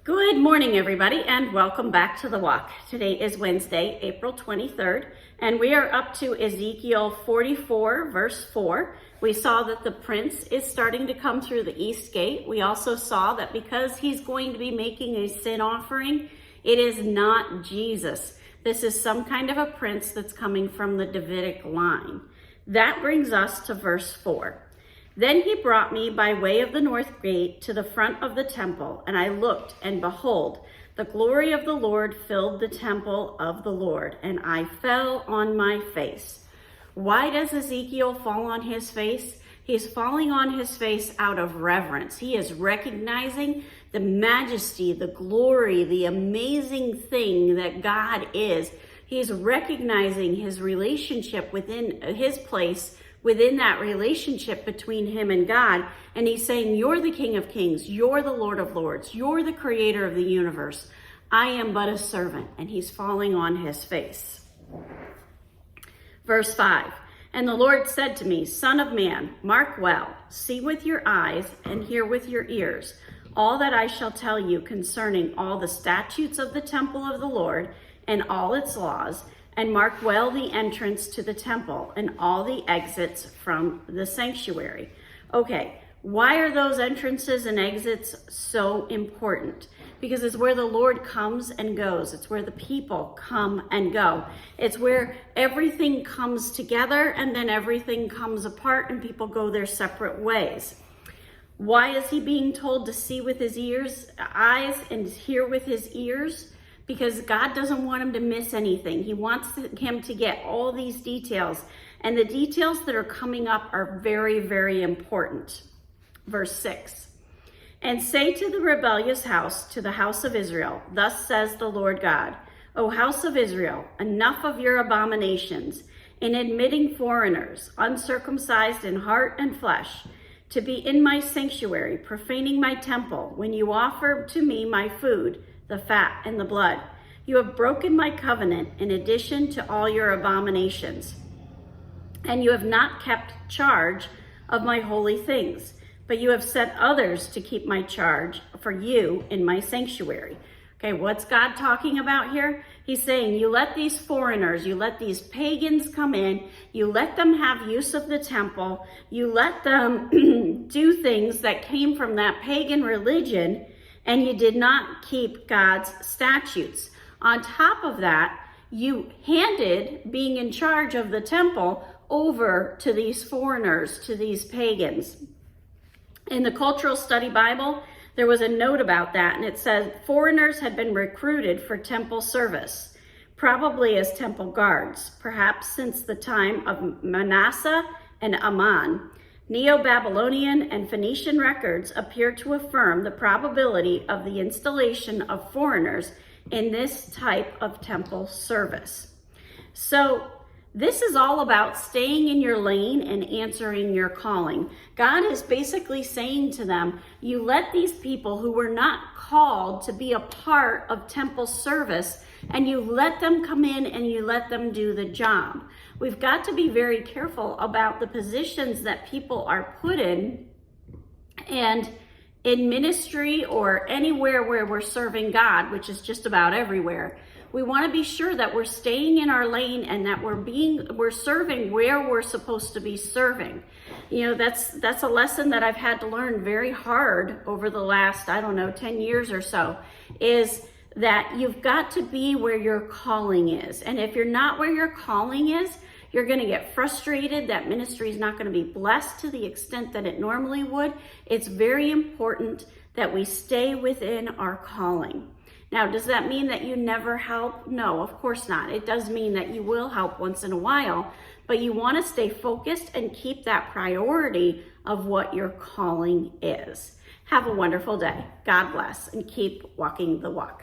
Good morning, everybody, and welcome back to The Walk. Today is Wednesday, April 23rd, and we are up to Ezekiel 44, verse 4. We saw that the prince is starting to come through the east gate. We also saw that because he's going to be making a sin offering, it is not Jesus. This is some kind of a prince that's coming from the Davidic line. That brings us to verse 4. Then he brought me by way of the north gate to the front of the temple, and I looked, and behold, the glory of the Lord filled the temple of the Lord, and I fell on my face. Why does Ezekiel fall on his face? He's falling on his face out of reverence. He is recognizing the majesty, the glory, the amazing thing that God is. He's recognizing his relationship within his place, within that relationship between him and God. And he's saying, you're the King of Kings. You're the Lord of Lords. You're the creator of the universe. I am but a servant. And he's falling on his face. Verse 5, and the Lord said to me, Son of man, mark well, see with your eyes and hear with your ears all that I shall tell you concerning all the statutes of the temple of the Lord and all its laws, and mark well the entrance to the temple and all the exits from the sanctuary. Okay, why are those entrances and exits so important? Because it's where the Lord comes and goes. It's where the people come and go. It's where everything comes together and then everything comes apart and people go their separate ways. Why is he being told to see with his eyes and hear with his ears? Because God doesn't want him to miss anything. He wants him to get all these details. And the details that are coming up are very, very important. Verse 6. And say to the rebellious house, to the house of Israel, thus says the Lord God, O house of Israel, enough of your abominations in admitting foreigners, uncircumcised in heart and flesh, to be in my sanctuary, profaning my temple, when you offer to me my food, the fat and the blood. You have broken my covenant in addition to all your abominations. And you have not kept charge of my holy things, but you have set others to keep my charge for you in my sanctuary. Okay, what's God talking about here? He's saying you let these foreigners, you let these pagans come in, you let them have use of the temple, you let them do things that came from that pagan religion, and you did not keep God's statutes. On top of that, you handed being in charge of the temple over to these foreigners, to these pagans. In the Cultural Study Bible, there was a note about that, and it said foreigners had been recruited for temple service, probably as temple guards, perhaps since the time of Manasseh and Amon. Neo-Babylonian and Phoenician records appear to affirm the probability of the installation of foreigners in this type of temple service. So this is all about staying in your lane and answering your calling. God is basically saying to them, you let these people who were not called to be a part of temple service, and you let them come in and you let them do the job. We've got to be very careful about the positions that people are put in, and in ministry or anywhere where we're serving God, which is just about everywhere. We want to be sure that we're staying in our lane and that we're serving where we're supposed to be serving. You know, that's a lesson that I've had to learn very hard over the last, 10 years or so, is that you've got to be where your calling is. And if you're not where your calling is, you're going to get frustrated. That ministry is not going to be blessed to the extent that it normally would. It's very important that we stay within our calling. Now, does that mean that you never help? No, of course not. It does mean that you will help once in a while, but you want to stay focused and keep that priority of what your calling is. Have a wonderful day. God bless, and keep walking the walk.